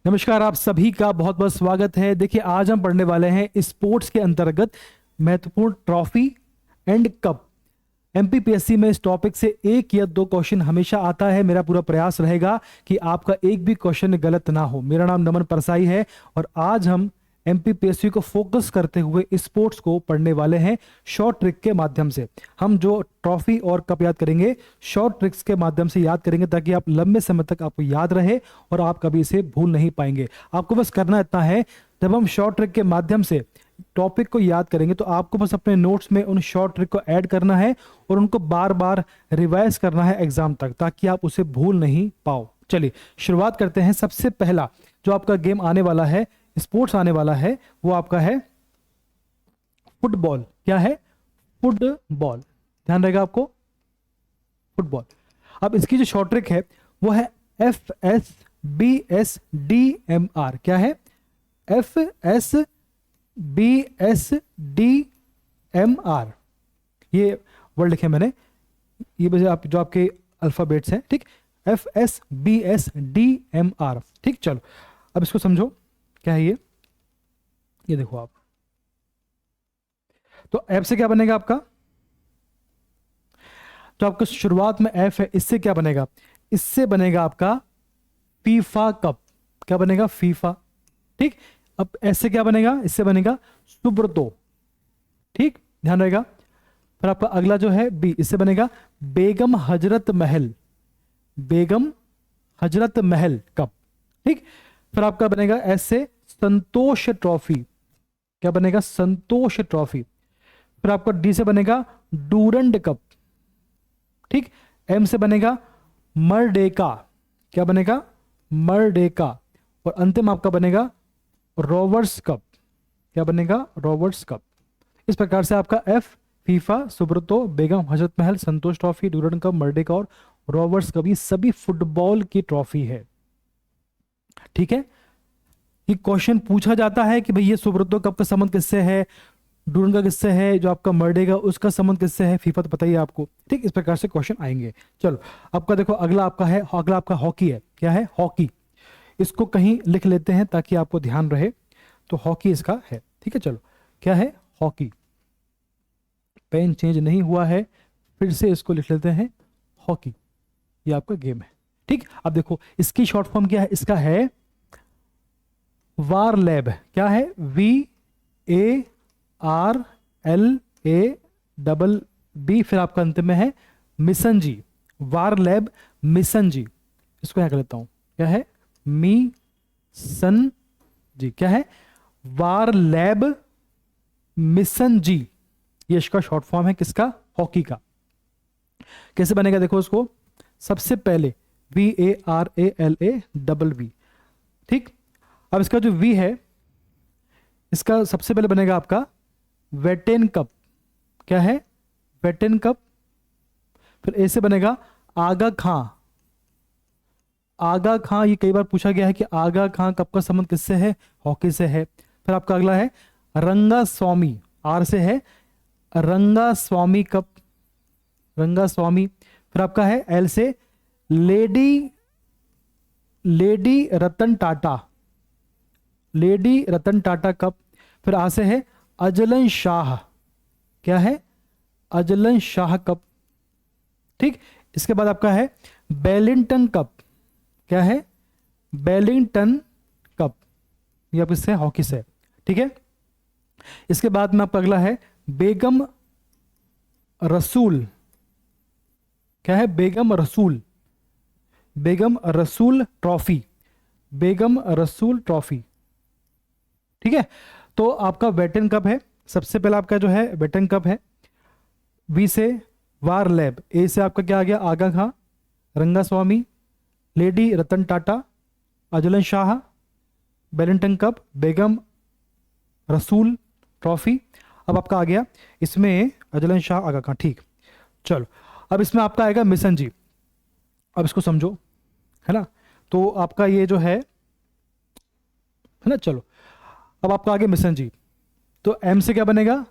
नमस्कार, आप सभी का बहुत बहुत स्वागत है। देखिए, आज हम पढ़ने वाले हैं स्पोर्ट्स के अंतर्गत महत्वपूर्ण ट्रॉफी एंड कप। एमपीपीएससी में इस टॉपिक से एक या दो क्वेश्चन हमेशा आता है। मेरा पूरा प्रयास रहेगा कि आपका एक भी क्वेश्चन गलत ना हो। मेरा नाम नमन परसाई है और आज हम एमपीपीएससी को फोकस करते हुए स्पोर्ट्स को पढ़ने वाले हैं शॉर्ट ट्रिक के माध्यम से। हम जो ट्रॉफी और कप याद करेंगे शॉर्ट ट्रिक्स के माध्यम से याद करेंगे, ताकि आप लंबे समय तक आपको याद रहे और आप कभी इसे भूल नहीं पाएंगे। आपको बस करना इतना है, जब हम शॉर्ट ट्रिक के माध्यम से टॉपिक को याद करेंगे तो आपको बस अपने नोट्स में उन शॉर्ट ट्रिक को ऐड करना है और उनको बार बार रिवाइज करना है एग्जाम तक, ताकि आप उसे भूल नहीं पाओ। चलिए शुरुआत करते हैं। सबसे पहला जो आपका गेम आने वाला है, स्पोर्ट्स आने वाला है, वो आपका है फुटबॉल। क्या है? फुटबॉल। ध्यान रहेगा आपको, फुटबॉल। अब इसकी जो शॉर्ट ट्रिक है वो है FSBSDMR। क्या है? FSBSDMR। ये वर्ड लिखे मैंने, ये वजह आप जो आपके अल्फाबेट्स हैं, ठीक। FSBSDMR, ठीक। चलो अब इसको समझो, क्या है ये देखो आप। तो एफ से क्या बनेगा आपका? तो आपका शुरुआत में एफ है, इससे क्या बनेगा? इससे बनेगा आपका फीफा कप। क्या बनेगा? फीफा, ठीक। अब ऐसे क्या बनेगा? इससे बनेगा सुब्रतो, ठीक। ध्यान रहेगा। फिर आपका अगला जो है बी, इससे बनेगा बेगम हजरत महल। बेगम हजरत महल कप, ठीक। फिर आपका बनेगा एस से संतोष ट्रॉफी। क्या बनेगा? संतोष ट्रॉफी। फिर आपका डी से बनेगा डूरंड कप, ठीक। एम से बनेगा मरडेका। क्या बनेगा? मरडेका। और अंतिम आपका बनेगा रोवर्स कप। क्या बनेगा? Rovers Cup. इस प्रकार से आपका एफ फीफा, सुब्रतो, बेगम हजरत महल, संतोष ट्रॉफी, डूरंड कप, मरडेका और रोवर्स कप, ये सभी फुटबॉल की ट्रॉफी है, ठीक है। ये क्वेश्चन पूछा जाता है कि भाई ये सुब्रतो कप का संबंध किससे है, डूरन का किससे है, जो आपका मर्डेगा उसका संबंध किससे है, फीफा तो पता ही है आपको, ठीक। इस प्रकार से क्वेश्चन आएंगे। चलो आपका देखो, अगला आपका है, अगला आपका हॉकी है। क्या है? हॉकी। इसको कहीं लिख लेते हैं ताकि आपको ध्यान रहे। तो हॉकी इसका है, ठीक है। चलो क्या है? हॉकी। पेन चेंज नहीं हुआ है, फिर से इसको लिख लेते हैं हॉकी। ये आपका गेम है, ठीक। अब देखो इसकी शॉर्ट फॉर्म क्या है, इसका है वार लैब। क्या है? VARLABB। फिर आपका अंत में है मिशन जी। वार लैब मिशन जी। इसको यहां कर लेता हूं। क्या है? मी सन जी। क्या है? वार लैब मिशन जी। ये इसका शॉर्ट फॉर्म है किसका? हॉकी का। कैसे बनेगा देखो उसको। सबसे पहले VARALABB, ठीक। अब इसका जो वी है, इसका सबसे पहले बनेगा आपका वेटेन कप। क्या है? वेटेन कप। फिर ए से बनेगा आगा खां। आगा खां, ये कई बार पूछा गया है कि आगा खां कप का संबंध किससे है? हॉकी से है। फिर आपका अगला है रंगा स्वामी। आर से है रंगा स्वामी कप। रंगा स्वामी। फिर आपका है एल से lady lady Ratan Tata. Lady Ratan Tata cup. फिर आ से है अजलन शाह। क्या है? अजलन शाह कप, ठीक। इसके बाद आपका है बेलिंगटन कप। क्या है? Wellington cup. ये आप इससे हॉकी से, ठीक है। इसके बाद में आपका अगला है बेगम रसूल। क्या है? बेगम रसूल। बेगम रसूल ट्रॉफी। बेगम रसूल ट्रॉफी, ठीक है। तो आपका वेटन कप है। सबसे पहला आपका जो है वेटन कप है। वी से वार लैब। ए से आपका क्या आ गया? Aga Khan, Ranga Swami, lady Ratan Tata, Azlan Shah, Bellington cup, Begum Rasul trophy. अब आपका आ गया इसमें अजलन शाह, आगा खां, ठीक। चलो अब इसमें आपका आएगा मिशन जी। अब इसको समझो, है ना। तो आपका ये जो है ना। चलो अब आपका आगे मिशन जी। तो एम से क्या बनेगा?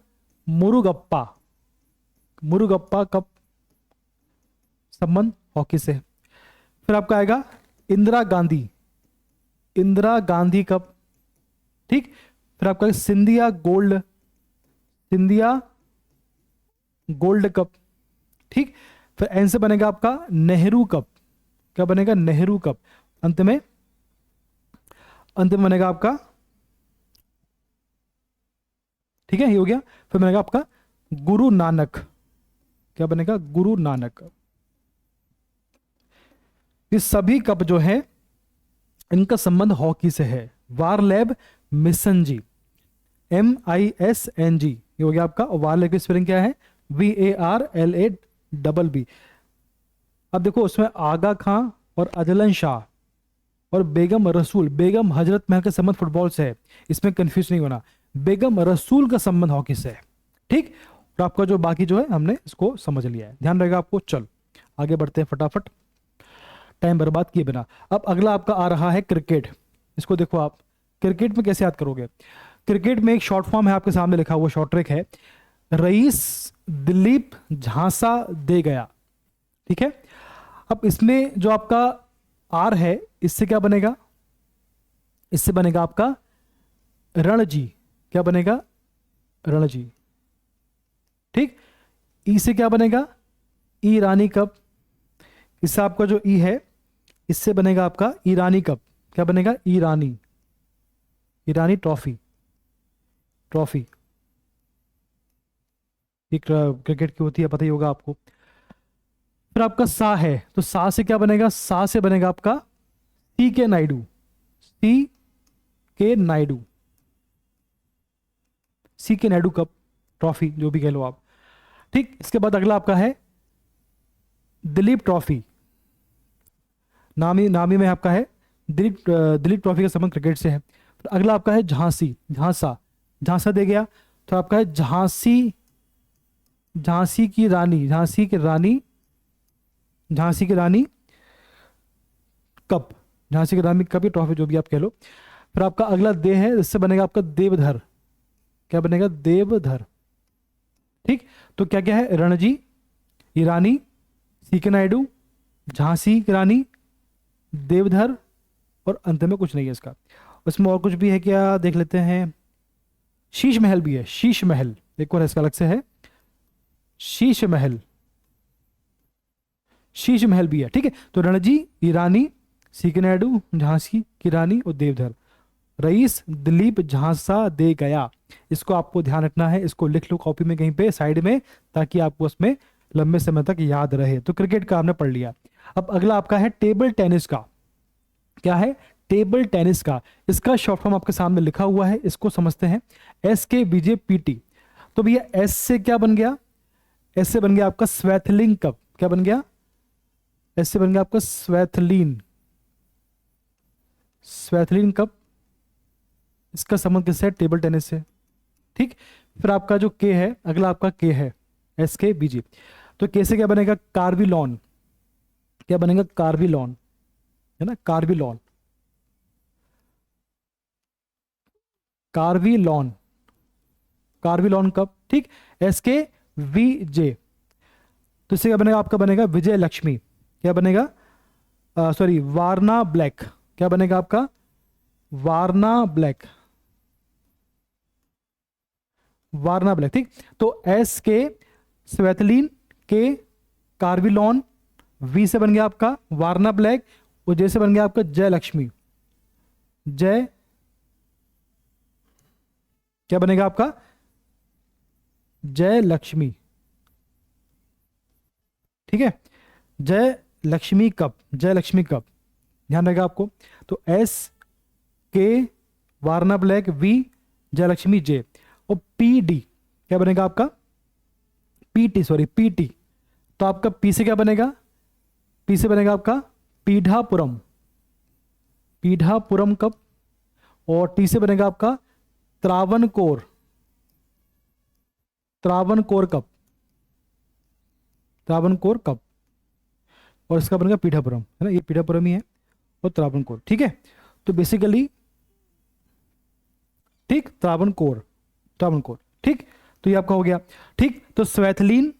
मुरुगप्पा। मुरुगप्पा कप, संबंध हॉकी से। फिर आपका आएगा इंदिरा गांधी। इंदिरा गांधी कप, ठीक। फिर आपका Scindia gold, Scindia gold cup, ठीक। फिर एन से बनेगा आपका नेहरू कप, क्या बनेगा, नेहरू कप। अंत में बनेगा आपका, ठीक है, ये हो गया। फिर बनेगा आपका गुरु नानक, क्या बनेगा, गुरु नानक। ये सभी कप जो है इनका संबंध हॉकी से है। वारलैब मिसनजी, MISNG, ये हो गया आपका। वारलैब की स्पेलिंग क्या है, VARLABB। अब देखो उसमें आगा खां और अदलन शाह और बेगम रसूल, बेगम हजरत महल का संबंध फुटबॉल से है, इसमें कंफ्यूज नहीं होना। बेगम रसूल का संबंध हॉकी से है, ठीक। और आपका जो बाकी जो है हमने इसको समझ लिया है, ध्यान रहेगा आपको। चल आगे बढ़ते हैं फटाफट, टाइम बर्बाद किए बिना। अब अगला आपका आ रहा है क्रिकेट। इसको देखो आप, क्रिकेट में कैसे याद करोगे। क्रिकेट में एक शॉर्ट फॉर्म है आपके सामने लिखा हुआ, शॉर्ट ट्रिक है, रईस दिलीप झांसा दे गया, ठीक है। अब इसमें जो आपका आर है, इससे क्या बनेगा, इससे बनेगा आपका रणजी, क्या बनेगा, रणजी, ठीक। ई से क्या बनेगा, ईरानी कप। इससे आपका जो ई है, इससे बनेगा आपका ईरानी कप, क्या बनेगा, ईरानी, ईरानी ट्रॉफी, ट्रॉफी। एक क्रिकेट की होती है, पता ही होगा आपको। फिर आपका सा है, तो सा से क्या बनेगा, सा से बनेगा आपका सी के नायडू, सी के नायडू, सी के नायडू कप, ट्रॉफी, जो भी कह लो आप, ठीक। इसके बाद अगला आपका है दिलीप ट्रॉफी, नामी, नामी में आपका है दिलीप, दिलीप ट्रॉफी का संबंध क्रिकेट से है। फिर अगला आपका है झांसी, झांसा, झांसा दे गया, तो आपका है झांसी, झांसी की रानी, झांसी की रानी, झांसी की रानी कप, झांसी की रानी कप, ये ट्रॉफी जो भी आप कह लो। फिर आपका अगला दे है, इससे बनेगा आपका देवधर, क्या बनेगा, देवधर, ठीक। तो क्या क्या है, रणजी, ईरानी, सी के नायडू, झांसी की रानी, देवधर, और अंत में कुछ नहीं है इसका। उसमें और कुछ भी है क्या, देख लेते हैं। शीश महल भी है, शीश महल एक और इसका अलग से है, शीश महल, शीश महल भी है, ठीक है। तो रणजी, ईरानी, सी के नायडू, झांसी की रानी और देवधर। रईस दिलीप झांसा दे गया, इसको आपको ध्यान रखना है, इसको लिख लो कॉपी में कहीं पे साइड में, ताकि आपको उसमें लंबे समय तक याद रहे। तो क्रिकेट का आपने पढ़ लिया। अब अगला आपका है टेबल टेनिस का, क्या है, टेबल टेनिस का। इसका शॉर्ट फॉर्म आपके सामने लिखा हुआ है, इसको समझते हैं, SKBJPT। तो भैया एस से क्या बन गया, एस से बन गया आपका स्वैथलिन कप, क्या बन गया, एस से बन गया आपका स्वैथलीन, स्वैथलीन कप। इसका संबंध किससे है, टेबल टेनिस से, ठीक। फिर आपका जो के है, अगला आपका के है, SKBJ। तो के से क्या बनेगा, कार्बिलॉन, क्या बनेगा, कार्बिलॉन, है ना, कार्बिलॉन, कार्बिलॉन, कार्बिलॉन कप, ठीक। SKVJ। तो इससे क्या बनेगा, आपका बनेगा विजय लक्ष्मी, क्या बनेगा, सॉरी वारना ब्लैक, क्या बनेगा आपका, वारना ब्लैक, वारना ब्लैक, ठीक। तो एस के स्वैथलीन, के कार्बिलॉन, वी से बन गया आपका वारना ब्लैक, और जे से बन गया आपका जय लक्ष्मी, जय, क्या बनेगा आपका, जय लक्ष्मी, ठीक है। जय लक्ष्मी कप, जय लक्ष्मी कप, ध्यान रहेगा आपको। तो एस के वारना ब्लैक, वी जय लक्ष्मी, जे, और PD क्या बनेगा आपका, PT, सॉरी PT। तो आपका पी से क्या बनेगा, पी से बनेगा आपका पीढ़ापुरम, पीढ़ापुरम कप, और टी से बनेगा आपका त्रावणकोर, त्रावणकोर कप, त्रावणकोर कप, और इसका बनेगा पीठापुरम, है ना, ये पीठापुरम ही है, और त्रावणकोर, ठीक है। तो बेसिकली, ठीक, त्रावणकोर, त्रावणकोर, ठीक। तो ये आपका हो गया, ठीक। तो स्वैथलीन,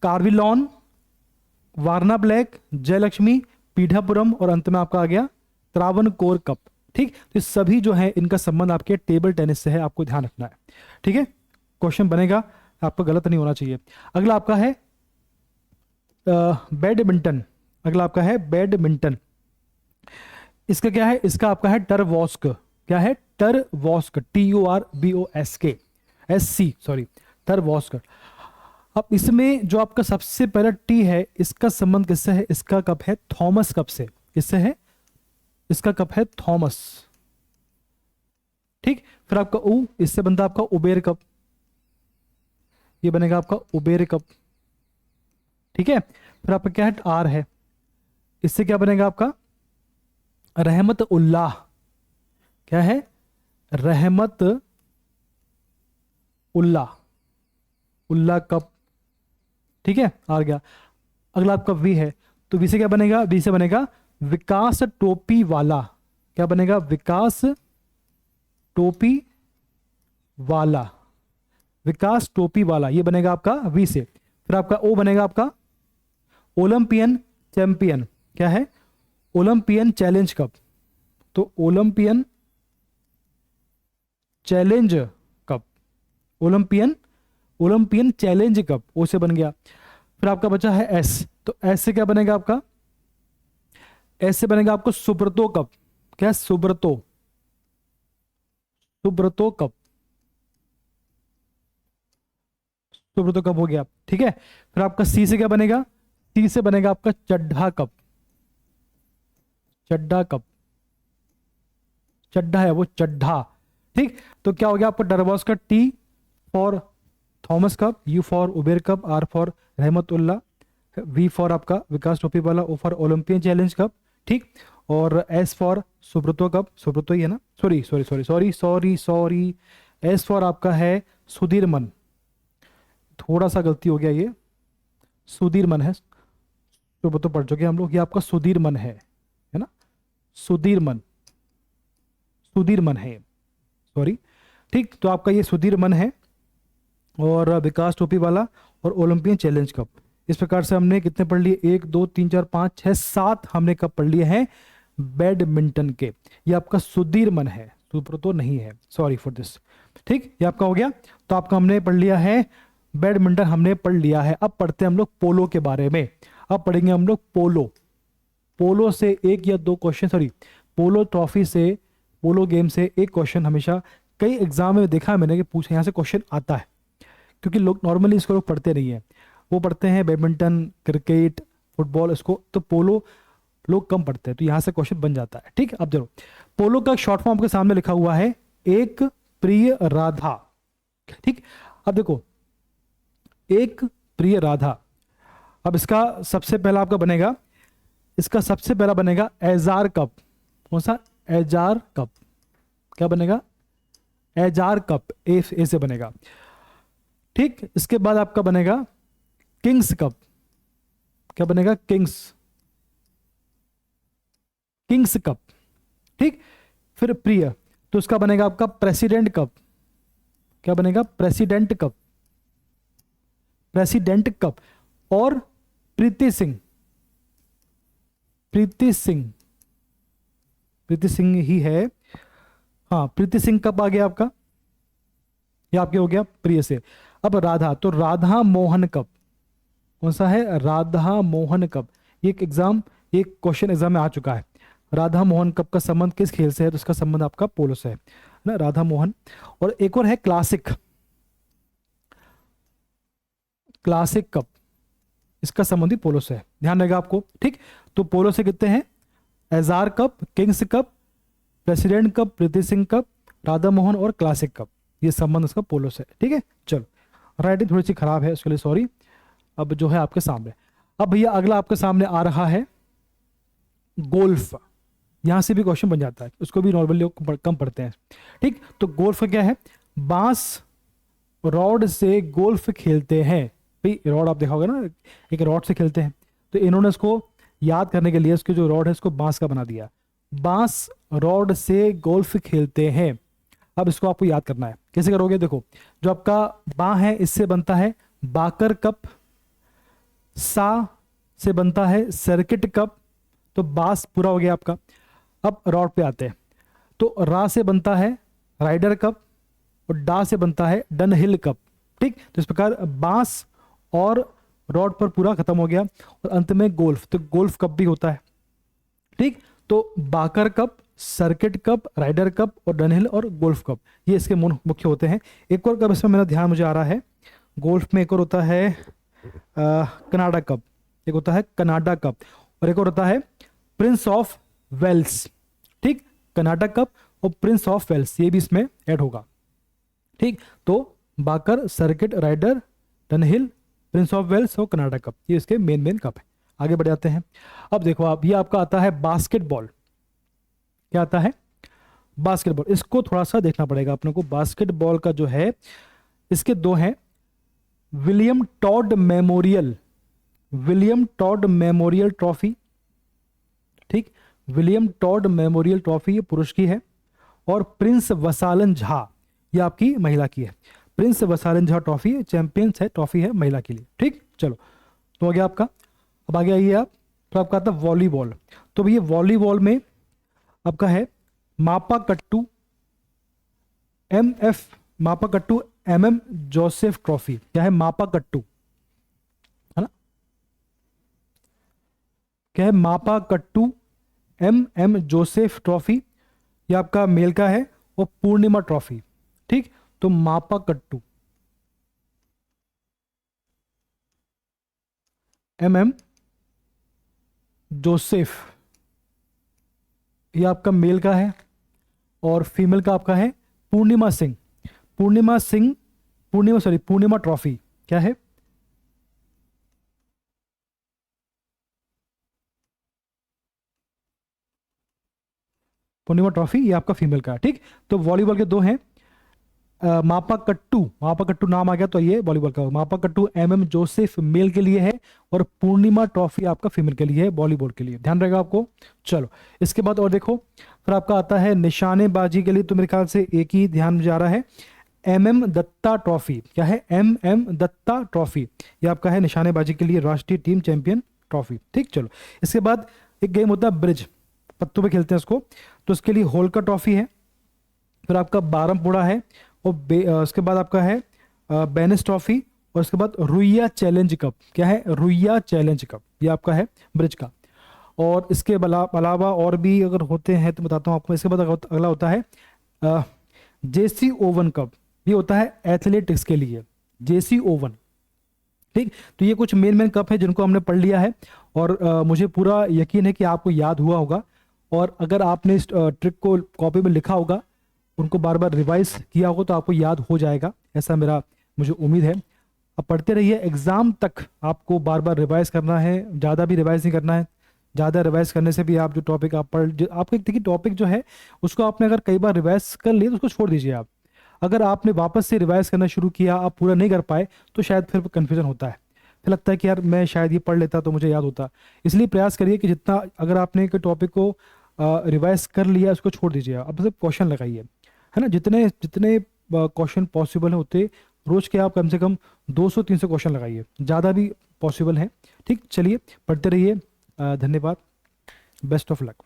कार्बिलॉन, वारना ब्लैक, जयलक्ष्मी, पीठापुरम, और अंत में आपका आ गया त्रावणकोर कप। ठीक, तो ये सभी जो है इनका संबंध आपके टेबल टेनिस से है, आपको ध्यान रखना है। ठीक है, क्वेश्चन बनेगा, आपका गलत नहीं होना चाहिए। अगला आपका है बैडमिंटन। अगला आपका है बैडमिंटन। इसका क्या है, इसका आपका है टर्वॉस्क। क्या है, टर्वॉस्क, TURBOSK, SC, सॉरी, टर्वॉस्क। अब इसमें जो आपका सबसे पहला टी है, इसका संबंध किससे है, इसका कप है थॉमस कप से। किससे है, इसका कप है थॉमस। ठीक, फिर आपका ऊ, इससे बनता आपका उबेर कप, ये बनेगा आपका उबेर कप। ठीक है, फिर आपका क्या है, आर है, इससे क्या बनेगा आपका रहमत उल्लाह। क्या है, रहमत उल्लाह, उल्लाह कप। ठीक है, आ गया। अगला आपका वी है, तो वी से क्या बनेगा, वी से बनेगा विकास टोपी वाला। क्या बनेगा, विकास टोपी वाला, विकास टोपी वाला, ये बनेगा आपका वी से। फिर आपका ओ बनेगा आपका ओलंपियन चैंपियन। क्या है, ओलंपियन चैलेंज कप, तो Olympian challenge cup, Olympian, Olympian challenge cup, O से बन गया। फिर आपका बचा है एस, तो एस से क्या बनेगा आपका, एस से बनेगा आपको सुब्रतो कप। क्या, सुब्रतो, सुब्रतो कप, सुब्रतो कप हो गया। ठीक है, फिर आपका सी से क्या बनेगा, सी से बनेगा आपका चड्ढा कप। चड्ढा कप, चड्ढा है वो, चड्ढा। ठीक, तो क्या हो गया आपका डरबॉस का T for Thomas cup, U for Uber cup, R for Rahmatullah, V for आपका विकास टोपी वाला, O for Olympian challenge cup. ठीक, और S for Subroto cup, Subroto ही है ना, sorry sorry sorry sorry sorry sorry, S for आपका है सुधीरमन, थोड़ा सा गलती हो गया, ये सुधीरमन है, सुब्रतो पढ़ चुके हम लोग, ये आपका सुधीरमन है ना, सुधीरमन, सुधीरमन है, सॉरी। ठीक, तो आपका ये सुधीरमन है, और विकास टोपी वाला, और ओलंपियन चैलेंज कप। इस प्रकार से हमने कितने पढ़ लिए, 1 2 3 4 5 6 7 हमने कप पढ़ लिए हैं बैडमिंटन के। ये आपका सुधीरमन है, सुब्रतो नहीं है, सॉरी फॉर दिस। ठीक, ये आपका हो गया। तो आपका हमने पढ़ लिया है बैडमिंटन, हमने पढ़ लिया है। अब पढ़ते हैं हम लोग पोलो के बारे में। अब पढ़ेंगे हम लोग पोलो। पोलो से एक या दो क्वेश्चन, सॉरी, पोलो ट्रॉफी से, पोलो गेम से एक क्वेश्चन हमेशा कई एग्जाम में देखा है मैंने कि पूछे, यहाँ से क्वेश्चन आता है, क्योंकि लोग नॉर्मली इसको लोग पढ़ते नहीं है, वो पढ़ते हैं बैडमिंटन, क्रिकेट, फुटबॉल, इसको तो पोलो लोग कम पढ़ते हैं, तो यहाँ से क्वेश्चन बन जाता है। ठीक, अब जरूर, पोलो का शॉर्ट फॉर्म आपके सामने लिखा हुआ है, एक प्रिय राधा। ठीक, अब देखो, एक प्रिय राधा। अब इसका सबसे पहला आपका बनेगा, इसका सबसे पहला बनेगा एजार कप। कौन सा, एजार कप। क्या बनेगा, एजार कप, ए से बनेगा। ठीक, इसके बाद आपका बनेगा किंग्स कप। क्या बनेगा, किंग्स, किंग्स कप। ठीक, फिर प्रिय, तो उसका बनेगा आपका प्रेसिडेंट कप। क्या बनेगा, प्रेसिडेंट कप, प्रेसिडेंट कप। और प्रीति सिंह, प्रीति सिंह, प्रीति सिंह ही है, हाँ, प्रीति सिंह कप आ गया आपका, ये आपके हो गया प्रिय से। अब राधा, तो राधा मोहन कप। कौन सा है, राधा मोहन कप। ये एक एग्जाम, एक क्वेश्चन एग्जाम में आ चुका है। राधा मोहन कप का संबंध किस खेल से है, तो इसका संबंध आपका पोलो से है ना, राधा मोहन। और एक और है क्लासिक, क्लासिक कप, इसका संबंध भी पोलो से है, ध्यान रहेगा आपको। ठीक, तो पोलो से कितने हैं, Ezra cup, King's cup, president cup, Preeti Singh cup, Radha Mohan और क्लासिक कप, ये संबंध इसका पोलो से है। ठीक है, चलो, राइटिंग थोड़ी सी खराब है, उसके लिए सॉरी। अब जो है आपके सामने, अब भैया अगला आपके सामने आ रहा है गोल्फ। यहां से भी क्वेश्चन बन जाता है, उसको भी नॉर्मली लोग कम पढ़ते हैं। ठीक, तो गोल्फ क्या है, बांस रॉड से गोल्फ खेलते हैं। भाई रॉड आप देखा होगा ना, एक रॉड से खेलते हैं, तो इन्होंने इसको याद करने के लिए उसके जो रॉड है इसको बांस का बना दिया, बांस रॉड से गोल्फ खेलते हैं। अब इसको आपको याद करना है, कैसे करोगे, देखो, जो आपका बां है इससे बनता है बाकर कप, सा से बनता है सर्किट कप, तो बास पूरा हो गया आपका। अब रॉड पे आते हैं, तो रा से बनता है राइडर कप और डा से बनता है डन हिल कप। ठीक, तो इस प्रकार बांस और रॉड पर पूरा खत्म हो गया और अंत में गोल्फ, तो गोल्फ कप भी होता है। ठीक, तो Baker cup, circuit cup, Ryder cup और डनहिल और गोल्फ कप, ये इसके मुख्य होते हैं। एक और कप इसमें मेरा ध्यान मुझे आ रहा है, गोल्फ में एक और होता है कनाडा कप, एक होता है कनाडा कप और एक और होता है प्रिंस ऑफ वेल्स। ठीक, कनाडा कप और प्रिंस ऑफ वेल्स ये भी इसमें ऐड होगा। ठीक, तो Baker, circuit, Ryder, Dunhill, prince of Wales और कनाडा कप, ये इसके मेन कप है। आगे बढ़ जाते हैं। अब देखो आप, ये आपका आता है बास्केटबॉल। क्या आता है? बास्केटबॉल। इसको थोड़ा सा देखना पड़ेगा अपने को। बास्केटबॉल का जो है, इसके दो हैं, William Todd Memorial, William Todd Memorial Trophy. ठीक, विलियम टॉड मेमोरियल ट्रॉफी ये पुरुष की है और प्रिंस वसालन झा ये आपकी महिला की है। प्रिंस वसालन झा ट्रॉफी चैंपियंस है, ट्रॉफी है महिला के लिए। ठीक, चलो तो हो गया आपका। अब आगे आइए आप, तो आपका आता है वॉलीबॉल। तो भैया वॉलीबॉल में आपका है मापा कट्टू MF, मापा कट्टू MM जोसेफ ट्रॉफी। क्या है? मापा कट्टू, है ना? क्या है? मापा कट्टू MM जोसेफ ट्रॉफी, ये आपका मेल का है। और पूर्णिमा ट्रॉफी। ठीक, तो मापा कट्टू MM जोसेफ ये आपका मेल का है और फीमेल का आपका है पूर्णिमा सिंह। पूर्णिमा सिंह, पूर्णिमा ट्रॉफी क्या है? पूर्णिमा ट्रॉफी ये आपका फीमेल का है। ठीक, तो वॉलीबॉल के दो हैं, मापा कट्टू नाम आ गया तो ये वॉलीबॉल का। मापा कट्टू MM जोसेफ मेल के लिए है और पूर्णिमा ट्रॉफी आपका फीमेल के लिए है, वॉलीबॉल के लिए। ध्यान रहेगा आपको। चलो इसके बाद और देखो, फिर आपका आता है निशानेबाजी के लिए, तो मेरे ख्याल से एक ही ध्यान में जा रहा है, MM दत्ता ट्रॉफी। क्या है? MM दत्ता ट्रॉफी, ये आपका है निशानेबाजी के लिए राष्ट्रीय टीम चैंपियन ट्रॉफी। ठीक, चलो इसके बाद एक गेम होता है ब्रिज, पत्तों पे खेलते हैं उसको, तो उसके लिए होलकर ट्रॉफी है। फिर आपका बारमपुड़ा है और उसके बाद आपका है बेनिस ट्रॉफी और उसके बाद रुइया चैलेंज कप। क्या है? रुइया चैलेंज कप, ये आपका है ब्रिज का। और इसके अलावा और भी अगर होते हैं तो बताता हूँ आपको। इसके बाद अगला होता है JC ओवन कप, ये होता है एथलेटिक्स के लिए, JC ओवन। ठीक, तो ये कुछ मेन कप है जिनको हमने पढ़ लिया है और मुझे पूरा यकीन है कि आपको याद हुआ होगा। और अगर आपने इस ट्रिक को कॉपी में लिखा होगा, उनको बार बार रिवाइज किया होगा, तो आपको याद हो जाएगा, ऐसा मुझे उम्मीद है। अब पढ़ते रहिए, एग्जाम तक आपको बार बार रिवाइज करना है, ज़्यादा भी रिवाइज नहीं करना है। ज़्यादा रिवाइज करने से भी आप जो टॉपिक आप आपको देखिए टॉपिक जो है उसको आपने अगर कई बार रिवाइज कर लिया तो उसको छोड़ दीजिए आप। अगर आपने वापस से रिवाइज करना शुरू किया, आप पूरा नहीं कर पाए, तो शायद फिर कन्फ्यूजन होता है, फिर लगता है कि यार मैं शायद ये पढ़ लेता तो मुझे याद होता। इसलिए प्रयास करिए कि जितना, अगर आपने कोई टॉपिक को रिवाइज कर लिया उसको छोड़ दीजिए, अब सिर्फ क्वेश्चन लगाइए, है ना। जितने जितने क्वेश्चन पॉसिबल है उतने रोज के आप कम से कम 200-300 क्वेश्चन लगाइए, ज़्यादा भी पॉसिबल है। ठीक, चलिए पढ़ते रहिए। धन्यवाद, बेस्ट ऑफ लक।